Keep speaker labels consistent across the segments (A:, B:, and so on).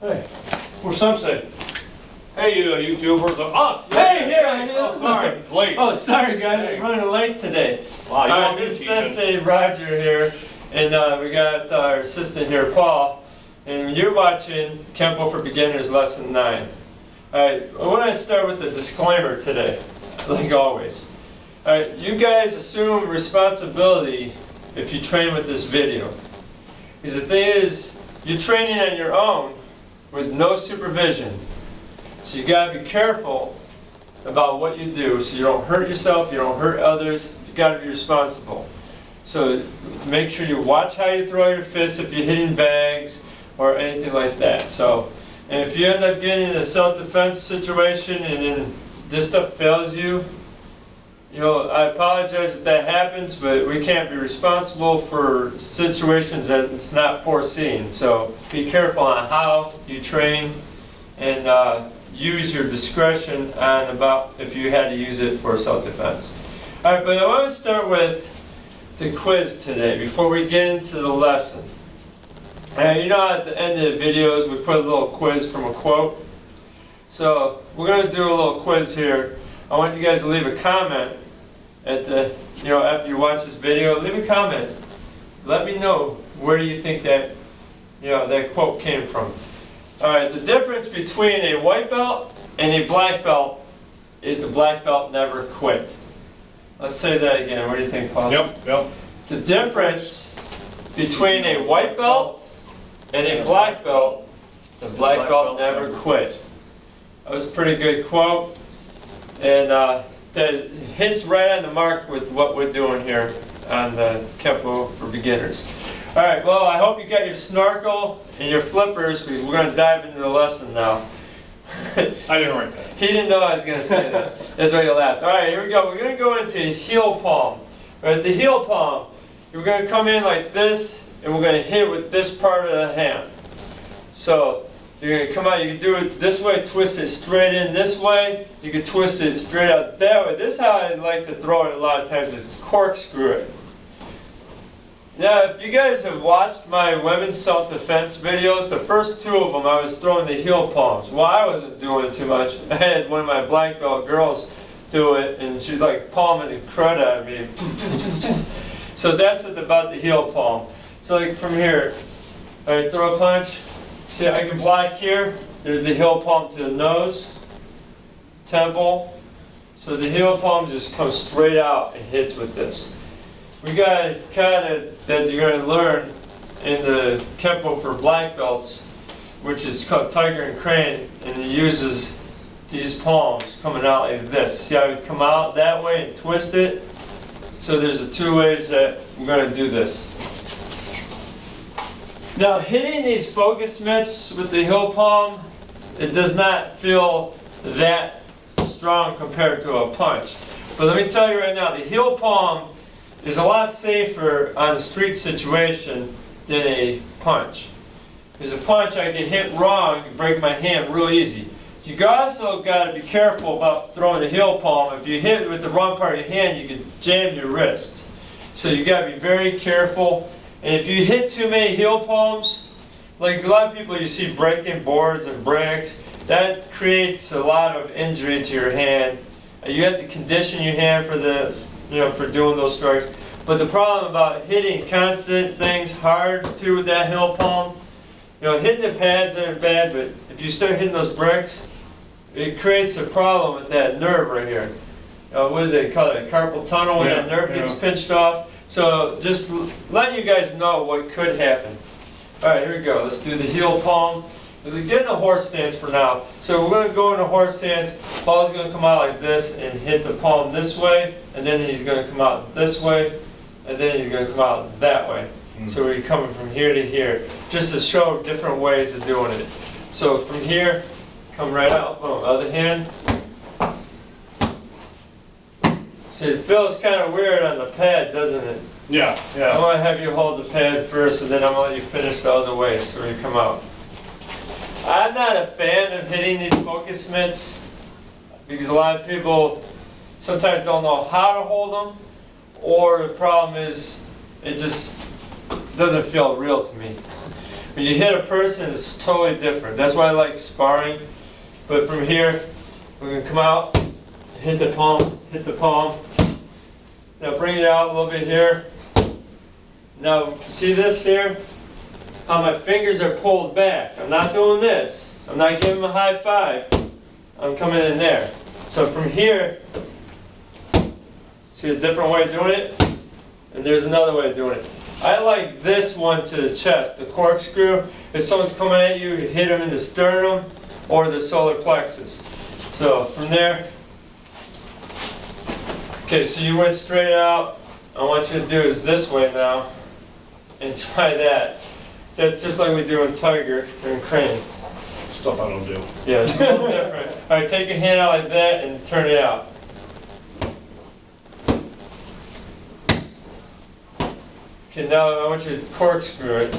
A: Hey, or some say, hey, YouTuber.
B: Hey, here I am.
A: Oh, sorry, it's late.
B: Oh, sorry guys,
A: Hey.
B: I'm running late today.
A: Wow, you want me to
B: This
A: teach
B: Sensei Roger here, and we got our assistant here, Paul, and you're watching Kenpo For Beginners Lesson 9. Alright, I want to start with a disclaimer today, like always. Alright, you guys assume responsibility if you train with this video. Because the thing is, you're training on your own with no supervision. So you gotta be careful about what you do so you don't hurt yourself, you don't hurt others, you gotta be responsible. So make sure you watch how you throw your fists if you're hitting bags or anything like that. So, and if you end up getting in a self-defense situation and then this stuff fails you, I apologize if that happens, but we can't be responsible for situations that it's not foreseen. So be careful on how you train and use your discretion on about if you had to use it for self-defense. Alright, but I want to start with the quiz today before we get into the lesson. And you know at the end of the videos we put a little quiz from a quote. So we're going to do a little quiz here. I want you guys to leave a comment at the, after you watch this video, leave a comment. Let me know where you think that, that quote came from. Alright, the difference between a white belt and a black belt is the black belt never quit. Let's say that again. What do you think, Paul?
A: Yep.
B: The difference between a white belt and a black belt, the black belt never quit. That was a pretty good quote, and that hits right on the mark with what we're doing here on the Kenpo For Beginners. Alright, well, I hope you got your snorkel and your flippers because we're going to dive into the lesson now.
A: I didn't write that.
B: He didn't know I was going to say that. That's why he laughed. Alright, here we go. We're going to go into heel palm. Right, the heel palm, we're going to come in like this, and we're going to hit with this part of the hand. So, you're going to come out, you can do it this way, twist it straight in this way, you can twist it straight out that way. This is how I like to throw it a lot of times, is corkscrew it. Now, if you guys have watched my women's self-defense videos, the first two of them I was throwing the heel palms. Well, I wasn't doing it too much. I had one of my black belt girls do it, and she's like palming the crud out of me. So that's what about the heel palm. So like from here, alright, throw a punch. See, I can block here. There's the heel palm to the nose, temple. So the heel palm just comes straight out and hits with this. We got a kata that you're going to learn in the Kenpo for black belts, which is called Tiger and Crane, and it uses these palms coming out like this. See how it would come out that way and twist it? So there's the two ways that we're going to do this. Now hitting these focus mitts with the heel palm, it does not feel that strong compared to a punch. But let me tell you right now, the heel palm is a lot safer on a street situation than a punch. Because a punch, I get hit wrong, you break my hand real easy. You also got to be careful about throwing the heel palm. If you hit it with the wrong part of your hand, you can jam your wrist. So you got to be very careful. And if you hit too many heel palms, like a lot of people you see breaking boards and bricks, that creates a lot of injury to your hand. You have to condition your hand for this, for doing those strikes. But the problem about hitting constant things hard too with that heel palm, hitting the pads aren't bad, but if you start hitting those bricks, it creates a problem with that nerve right here. What is it called? A carpal tunnel when that nerve gets pinched off. So just letting you guys know what could happen. Alright, here we go. Let's do the heel palm. We're getting a horse stance for now. So we're going to go in a horse stance. Paul's going to come out like this and hit the palm this way. And then he's going to come out this way. And then he's going to come out that way. So we're coming from here to here. Just to show different ways of doing it. So from here, come right out. Boom. Other hand. See, it feels kind of weird on the pad, doesn't it?
A: Yeah.
B: I want to have you hold the pad first, and then I'm going to let you finish the other way, so you come out. I'm not a fan of hitting these focus mitts, because a lot of people sometimes don't know how to hold them, or the problem is, it just doesn't feel real to me. When you hit a person, it's totally different. That's why I like sparring. But from here, we're going to come out, hit the palm, hit the palm. Now bring it out a little bit here. Now, see this here? How my fingers are pulled back. I'm not doing this. I'm not giving them a high five. I'm coming in there. So from here, see a different way of doing it? And there's another way of doing it. I like this one to the chest, the corkscrew. If someone's coming at you, you hit them in the sternum or the solar plexus. So from there, okay, so you went straight out. I want you to do is this way now, and try that. That's just like we do in tiger and crane.
A: Stuff I don't do.
B: Yeah, it's a little different. All right, take your hand out like that and turn it out. Okay, now I want you to corkscrew it.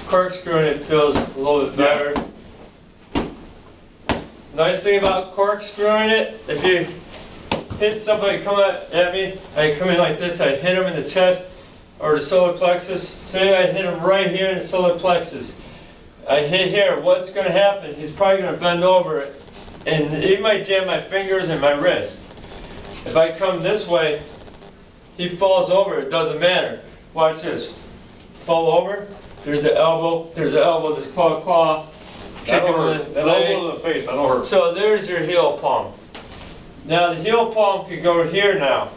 B: Corkscrewing it feels a little bit better. Nice thing about corkscrewing it, if you hit somebody come at me, I come in like this, I hit them in the chest or the solar plexus. Say I hit him right here in the solar plexus. I hit here, what's going to happen? He's probably going to bend over and he might jam my fingers and my wrist. If I come this way, he falls over, it doesn't matter. Watch this. Fall over, there's the elbow, this claw. Kick him in the leg.
A: Elbow to the face, I don't hurt.
B: So there's your heel palm. Now the heel palm could go here now.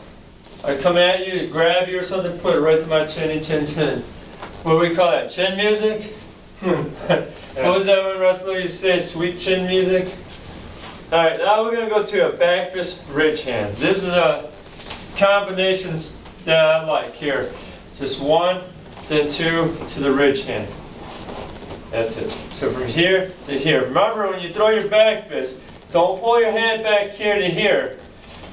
B: I come at you, grab you or something, put it right to my chinny chin chin. What do we call that? Chin music? What was that when wrestler used to say? Sweet chin music? Alright, now we're going to go to a back fist ridge hand. This is a combination that I like here. Just one, then two to the ridge hand. That's it. So from here to here. Remember when you throw your back fist, don't pull your hand back here to here.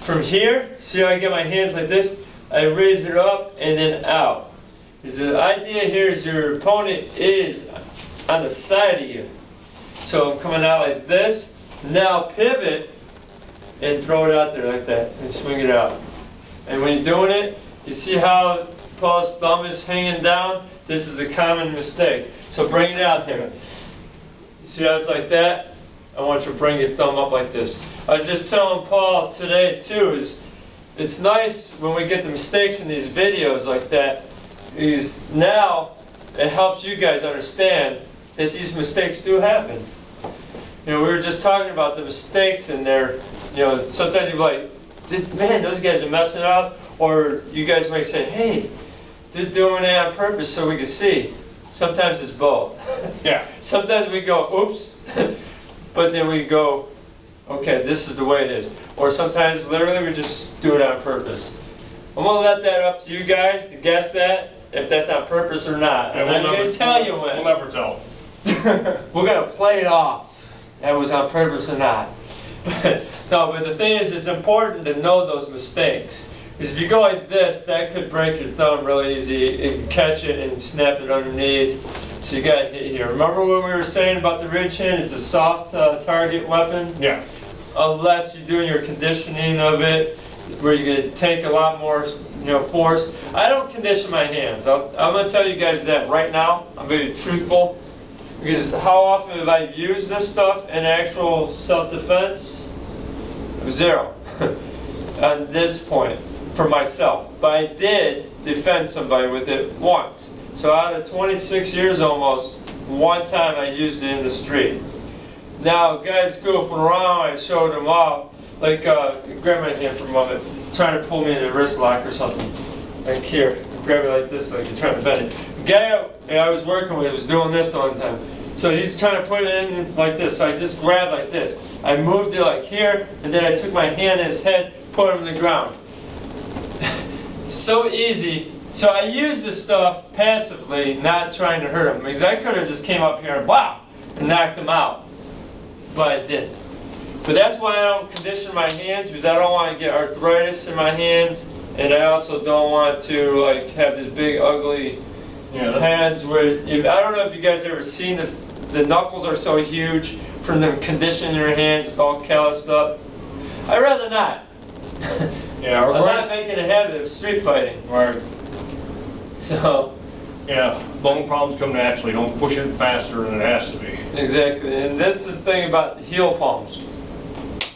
B: From here, see how I get my hands like this? I raise it up and then out. Because the idea here is your opponent is on the side of you. So I'm coming out like this. Now pivot and throw it out there like that and swing it out. And when you're doing it, you see how Paul's thumb is hanging down? This is a common mistake. So bring it out there. You see how it's like that? I want you to bring your thumb up like this. I was just telling Paul today too, is it's nice when we get the mistakes in these videos like that, is now it helps you guys understand that these mistakes do happen. You know, we were just talking about the mistakes in there. You know, sometimes you're like, man, those guys are messing up. Or you guys might say, hey, they're doing it on purpose so we can see. Sometimes it's both.
A: Yeah.
B: Sometimes we go, oops, but then we go, okay, this is the way it is. Or sometimes literally we just do it on purpose. I'm going to let that up to you guys to guess that, if that's on purpose or not.
A: Yeah,
B: I'm not going to tell you when.
A: We'll never tell.
B: We're going to play it off. That was on purpose or not. But the thing is, it's important to know those mistakes. Because if you go like this, that could break your thumb really easy. It can catch it and snap it underneath. So you got to hit here. Remember what we were saying about the ridge hand? It's a soft target weapon.
A: Yeah.
B: Unless you're doing your conditioning of it, where you're going to take a lot more, force. I don't condition my hands. I'm going to tell you guys that right now. I'm going to be truthful. Because how often have I used this stuff in actual self-defense? Zero. At this point. For myself, but I did defend somebody with it once. So out of 26 years almost, one time I used it in the street. Now guys goofing around, I showed them off, like grab my hand for a moment, trying to pull me in a wrist lock or something. Like here, grab it like this, like you're trying to bend it. The guy I was working with was doing this the one time. So he's trying to put it in like this, so I just grabbed like this. I moved it like here, and then I took my hand in his head, put him on the ground. So easy. So I use this stuff passively, not trying to hurt him. Because I could have just came up here and wow, and knocked him out. But I didn't. But that's why I don't condition my hands, because I don't want to get arthritis in my hands, and I also don't want to have this big ugly hands where, I don't know if you guys ever seen the knuckles are so huge from them conditioning your hands, it's all calloused up. I'd rather not.
A: Yeah,
B: I'm not making a habit of street fighting.
A: Right.
B: So,
A: Yeah, bone problems come naturally. Don't push it faster than it has to be.
B: Exactly, and this is the thing about heel palms.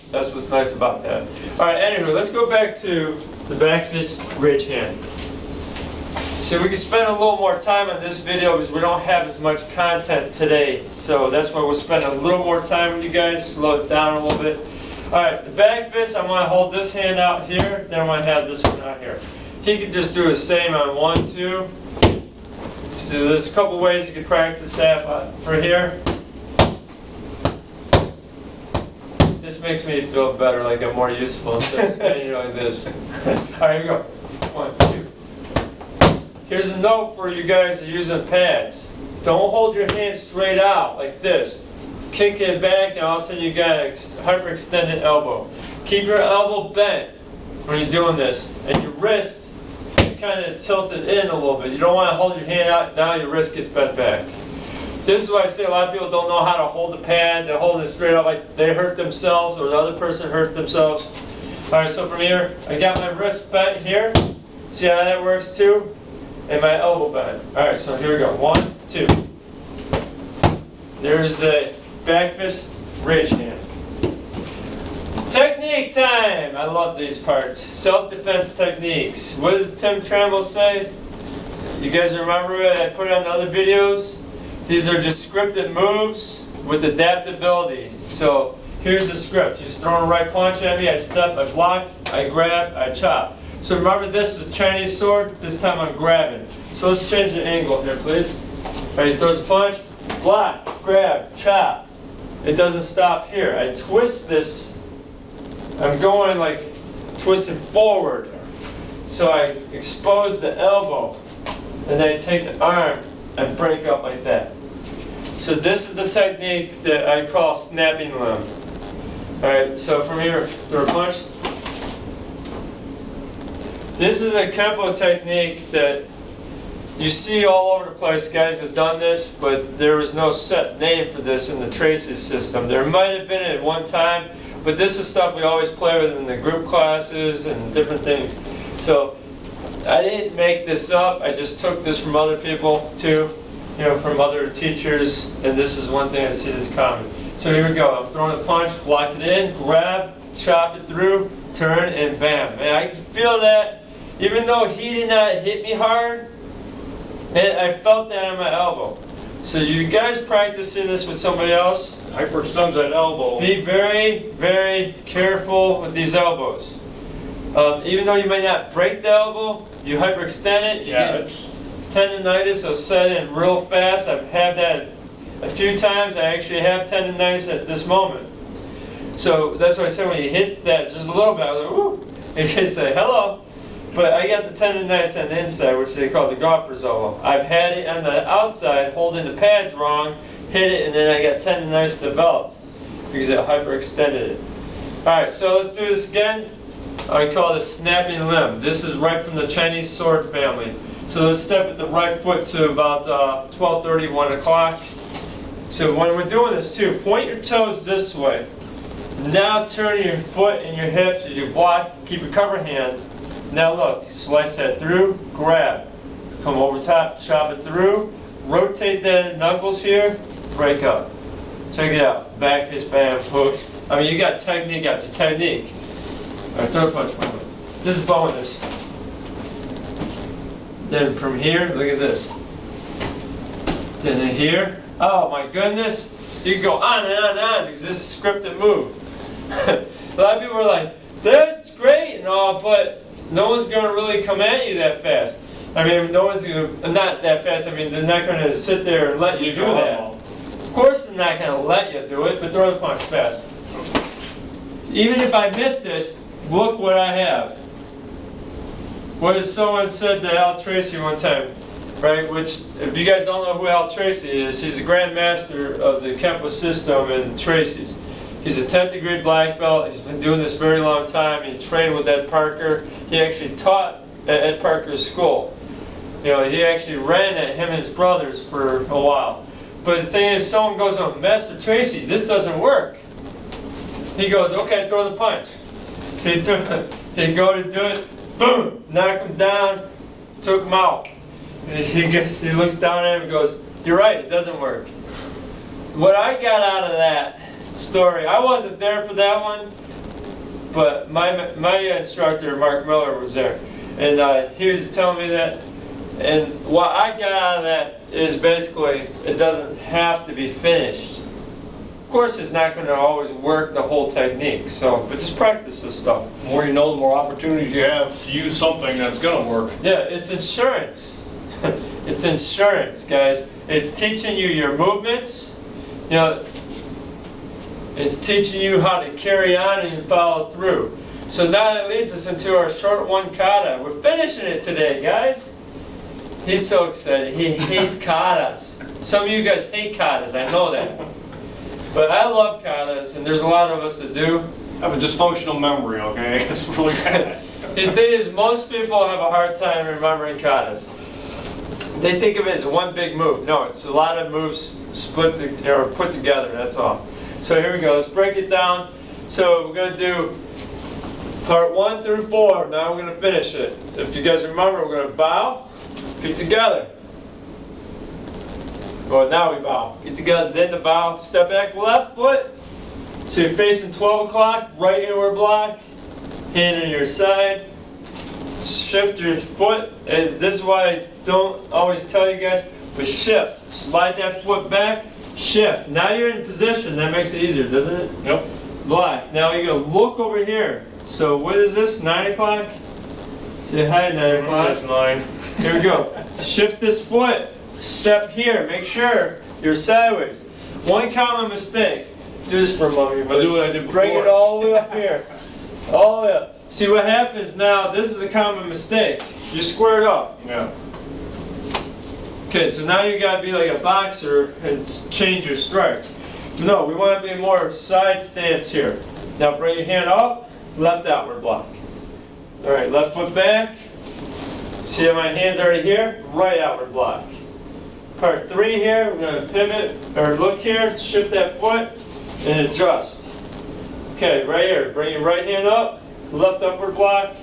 B: That's what's nice about that. All right, anyway, let's go back to the back fist ridge hand. So we can spend a little more time on this video because we don't have as much content today. So that's why we'll spend a little more time with you guys, slow it down a little bit. All right, the back fist, I'm gonna hold this hand out here, then I'm gonna have this one out here. He could just do the same on 1, 2. So there's a couple ways you can practice that for here. This makes me feel better, like I'm more useful instead of standing here like this. All right, here we go. 1, 2. Here's a note for you guys that are using pads. Don't hold your hand straight out like this. Kick it back and all of a sudden you got a hyperextended elbow. Keep your elbow bent when you're doing this. And your wrist kind of tilted in a little bit. You don't want to hold your hand out, now your wrist gets bent back. This is why I say a lot of people don't know how to hold the pad. They're holding it straight up like they hurt themselves or the other person hurt themselves. All right, so from here, I got my wrist bent here. See how that works too? And my elbow bent. All right, so here we go. 1, 2. There's the back fist ridge hand. Technique time! I love these parts. Self-defense techniques. What does Tim Tramble say? You guys remember it? I put it on the other videos. These are just scripted moves with adaptability. So here's the script. He's throwing a right punch at me, I step, I block, I grab, I chop. So remember this is Chinese sword, this time I'm grabbing. So let's change the angle here, please. All right, he throws a punch, block, grab, chop. It doesn't stop here. I twist this, I'm going like twisting forward. So I expose the elbow, and then I take the arm and break up like that. So this is the technique that I call snapping limb. Alright, so from here, throw a punch. This is a Kenpo technique that you see all over the place. Guys have done this, but there was no set name for this in the Tracy system. There might have been at one time, but this is stuff we always play with in the group classes and different things. So I didn't make this up, I just took this from other people too, from other teachers, and this is one thing I see that's common. So here we go, I'm throwing a punch, block it in, grab, chop it through, turn, and bam. And I can feel that, even though he did not hit me hard, and I felt that on my elbow. So you guys practicing this with somebody else?
A: Hyperextends that elbow.
B: Be very, very careful with these elbows. Even though you may not break the elbow, you hyperextend it, you get tendonitis will set in real fast. I've had that a few times. I actually have tendonitis at this moment. So that's why I said when you hit that just a little bit, I was like, woo, you can say hello. But I got the tendonitis on the inside, which they call the golfer's elbow. I've had it on the outside, holding the pads wrong, hit it, and then I got tendonitis developed because it hyperextended it. Alright, so let's do this again. I call this snapping limb. This is right from the Chinese sword family. So let's step with the right foot to about 12:30, 1 o'clock. So when we're doing this too, point your toes this way. Now turn your foot and your hips as you block, keep your cover hand. Now look, slice that through, grab. Come over top, chop it through, rotate the knuckles here, break up. Check it out, back fist, bam, hook. I mean, you got technique after technique. Alright, third punch. This is bonus. Then from here, look at this. Then in here, oh my goodness. You can go on and on and on because this is a scripted move. A lot of people are like, that's great and all, but no one's going to really come at you that fast. I mean, no one's going to, not that fast, I mean, they're not going to sit there and let you do that. Of course they're not going to let you do it, but throw the punch fast. Even if I miss this, look what I have. What did someone said to Al Tracy one time, right? Which, if you guys don't know who Al Tracy is, he's the grandmaster of the Kenpo system in Tracy's. He's a 10th degree black belt. He's been doing this a very long time. He trained with Ed Parker. He actually taught at Ed Parker's school. He actually ran at him and his brothers for a while. But the thing is, someone goes, oh, Master Tracy, this doesn't work. He goes, okay, throw the punch. So they go to do it, boom, knock him down, took him out. And he looks down at him and goes, "You're right, it doesn't work." What I got out of that story, I wasn't there for that one, but my instructor, Mark Miller, was there. And he was telling me that. And what I got out of that is basically, it doesn't have to be finished. Of course, it's not going to always work the whole technique, but just practice this stuff.
A: The more you know, the more opportunities you have to use something that's gonna work.
B: Yeah, it's insurance. It's insurance, guys. It's teaching you your movements. You know, it's teaching you how to carry on and follow through. So now that leads us into our short one kata. We're finishing it today, guys. He's so excited. He hates katas. Some of you guys hate katas, I know that. But I love katas, and there's a lot of us that do.
A: I have a dysfunctional memory, okay? It's really bad.
B: The thing is, most people have a hard time remembering katas. They think of it as one big move. No, it's a lot of moves or put together, that's all. So here we go, let's break it down. So we're going to do part 1 through 4. Now we're going to finish it. If you guys remember, we're going to bow, feet together. Well, now we bow. Feet together, then the bow. Step back, left foot. So you're facing 12 o'clock, right inward block. Hand on your side. Shift your foot. This is why I don't always tell you guys, but shift. Slide that foot back, shift. Now you're in position. That makes it easier, doesn't it?
A: Yep.
B: Block. Now you're going to look over here. So what is this, 9 o'clock? Say hi, 9 o'clock.
A: That's 9.
B: Here we go. Shift this foot. Step here. Make sure you're sideways. One common mistake. Do this for a moment.
A: I'll do what I did before.
B: Bring it all the way up here. All the way up. See what happens now, this is a common mistake. You square it up.
A: Yeah.
B: Okay, so now you gotta be like a boxer and change your strikes. No, we want to be more side stance here. Now bring your hand up, left outward block. Alright, left foot back. See how my hand's already here? Right outward block. Part 3 here, we're going to pivot, or look here, shift that foot, and adjust. Okay, right here, bring your right hand up, left upward block.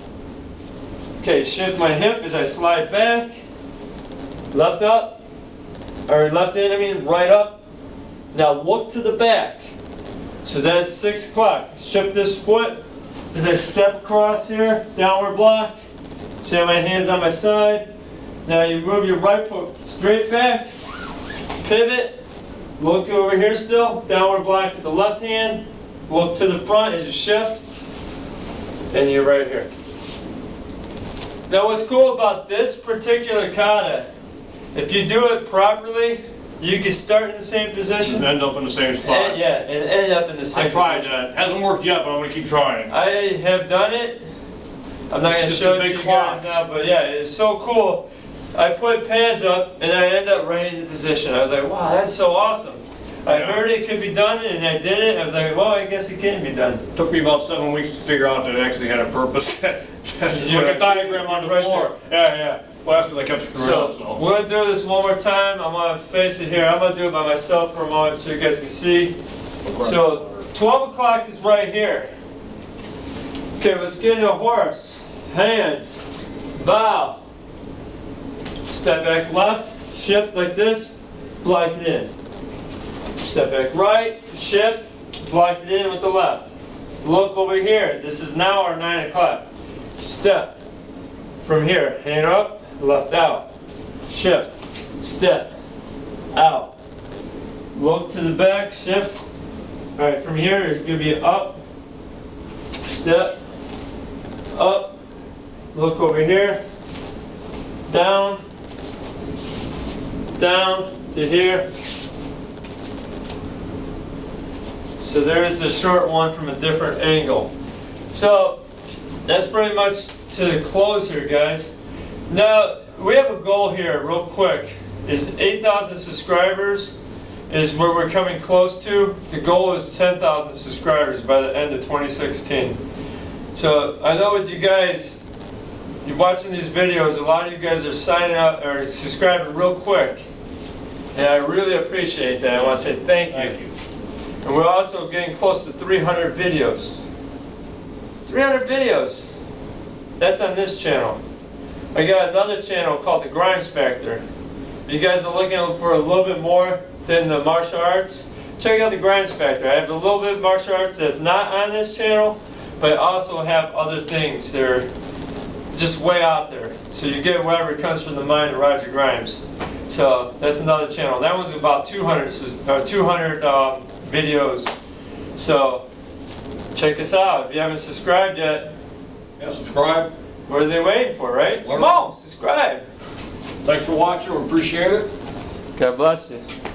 B: Okay, shift my hip as I slide back. Left up, or left in, I mean, right up. Now look to the back. So that's 6 o'clock. Shift this foot as I step across here, downward block. See how my hand's on my side. Now you move your right foot straight back, pivot, look over here still, downward block with the left hand, look to the front as you shift, and you're right here. Now what's cool about this particular kata, if you do it properly, you can start in the same position.
A: And end up in the same spot.
B: And end up in the same
A: I tried
B: position.
A: that. Hasn't worked yet, but I'm going to keep trying.
B: I have done it. I'm not going to show it to you guys now, but yeah, it's so cool. I put pads up and I ended up right in the position. I was like, wow, that's so awesome. I heard it could be done and I did it. I was like, well, I guess it can be done.
A: It took me about 7 weeks to figure out that it actually had a purpose. Like a diagram on the floor. Yeah. Well, that's because I kept screwing up. So
B: we're going to do this one more time. I'm going to face it here. I'm going to do it by myself for a moment so you guys can see. So 12 o'clock is right here. Okay, let's get into a horse. Hands, bow. Step back left, shift like this, block it in. Step back right, shift, block it in with the left. Look over here. This is now our 9 o'clock. Step from here, hand up, left out. Shift, step, out. Look to the back, shift. Alright, from here it's going to be up, step, up. Look over here, down, down to here. So there's the short one from a different angle. So that's pretty much to the close here, guys. Now we have a goal here real quick. Is 8,000 subscribers is where we're coming close to. The goal is 10,000 subscribers by the end of 2016. So I know with you guys, you're watching these videos, a lot of you guys are signing up or subscribing real quick. And I really appreciate that. I want to say thank you.
A: Thank you.
B: And we're also getting close to 300 videos. 300 videos. That's on this channel. I got another channel called The.Grimesfactor. If you guys are looking for a little bit more than the martial arts, check out The.Grimesfactor. I have a little bit of martial arts that's not on this channel, but I also have other things that are just way out there. So you get whatever comes from the mind of Roger Grimes. So that's another channel. That one's about 200 videos. So check us out. If you haven't subscribed yet,
A: Yeah, subscribe.
B: what are they waiting for, right? Come on, subscribe.
A: Thanks for watching. We appreciate it.
B: God bless you.